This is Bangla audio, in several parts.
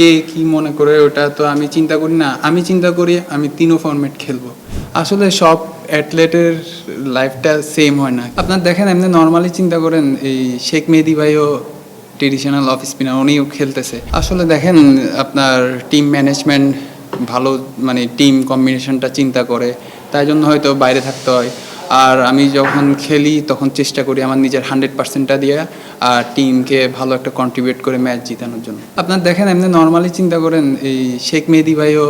কে কি মনে করে ওটা তো আমি চিন্তা করি না। আমি চিন্তা করি আমি তিনও ফরম্যাট খেলবো। আসলে সব অ্যাথলেটের লাইফটা সেম হয় না। আপনার দেখেন এমনি নর্মালি চিন্তা করেন এই শেখ মেহেদী ভাইও ট্রেডিশনাল অফ স্পিনার, উনিও খেলতেছে। আসলে দেখেন আপনার টিম ম্যানেজমেন্ট ভালো, মানে টিম কম্বিনেশনটা চিন্তা করে, তাই জন্য হয়তো বাইরে থাকতে হয়। আর আমি যখন খেলি তখন চেষ্টা করি আমার নিজের 100%টা দিয়ে আর টিমকে ভালো একটা কন্ট্রিবিউট করে ম্যাচ জিতানোর জন্য। আপনার দেখেন এমনি নর্মালি চিন্তা করেন এই শেখ মেহেদী ভাইও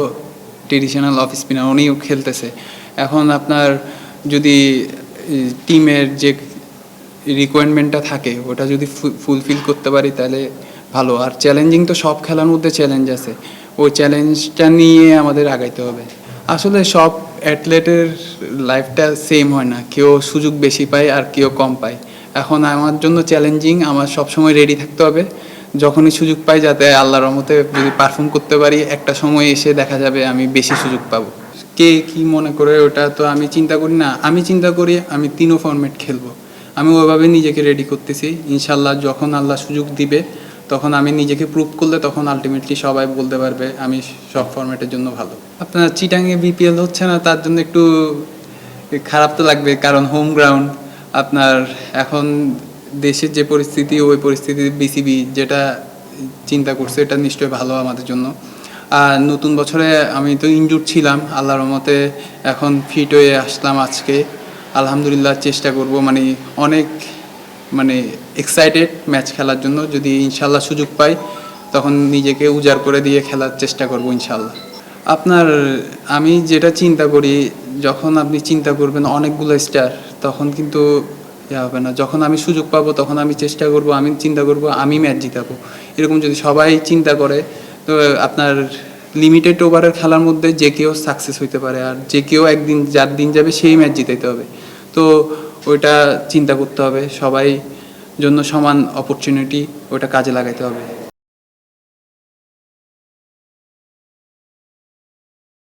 ট্রেডিশনাল অফ স্পিনার, উনিও খেলতেছে। এখন আপনার যদি টিমের যে রিকোয়ারমেন্টটা থাকে ওটা যদি ফুলফিল করতে পারি তাহলে ভালো। আর চ্যালেঞ্জিং তো সব খেলার মধ্যে চ্যালেঞ্জ আছে, ওই চ্যালেঞ্জটা নিয়ে আমাদের আগাইতে হবে। আসলে সব অ্যাথলেটের লাইফটা সেম হয় না, কেউ সুযোগ বেশি পায় আর কেউ কম পায়। এখন আমার জন্য চ্যালেঞ্জিং, আমার সবসময় রেডি থাকতে হবে, যখনই সুযোগ পাই যাতে আল্লাহর রহমতে যদি পারফর্ম করতে পারি একটা সময় এসে দেখা যাবে আমি বেশি সুযোগ পাবো। কে কি মনে করে ওটা তো আমি চিন্তা করি না। আমি চিন্তা করি আমি তিনও ফরম্যাট খেলবো। আমি ওইভাবে নিজেকে রেডি করতেছি, ইনশাল্লাহ যখন আল্লাহ সুযোগ দিবে তখন আমি নিজেকে প্রুভ করলে তখন আলটিমেটলি সবাই বলতে পারবে আমি সব ফরম্যাটের জন্য ভালো। আপনার চিটাংয়ে বিপিএল হচ্ছে না, তার জন্য একটু খারাপ তো লাগবে, কারণ হোম গ্রাউন্ড। আপনার এখন দেশের যে পরিস্থিতি, ওই পরিস্থিতি বিসিবি যেটা চিন্তা করছে এটা নিশ্চয়ই ভালো আমাদের জন্য। আর নতুন বছরে আমি তো ইনজুর ছিলাম, আল্লাহর রহমতে এখন ফিট হয়ে আসলাম আজকে। আলহামদুলিল্লাহ চেষ্টা করব, অনেক এক্সাইটেড ম্যাচ খেলার জন্য। যদি ইনশাল্লাহ সুযোগ পাই তখন নিজেকে উজাড় করে দিয়ে খেলার চেষ্টা করব ইনশাল্লাহ। আপনার আমি যেটা চিন্তা করি, যখন আপনি চিন্তা করবেন অনেকগুলো স্টার তখন কিন্তু হবে না। যখন আমি সুযোগ পাবো তখন আমি চেষ্টা করব, আমি চিন্তা করব আমি ম্যাচ জিতাবো। এরকম যদি সবাই চিন্তা করে তো আপনার লিমিটেড ওভারের খেলার মধ্যে যে কেউ সাকসেস হইতে পারে, আর যে কেউ একদিন যার দিন যাবে সেই ম্যাচ জিতাইতে হবে। তো ওইটা চিন্তা করতে হবে, সবাই জন্য সমান অপরচুনিটি, ওটা কাজে লাগাইতে হবে।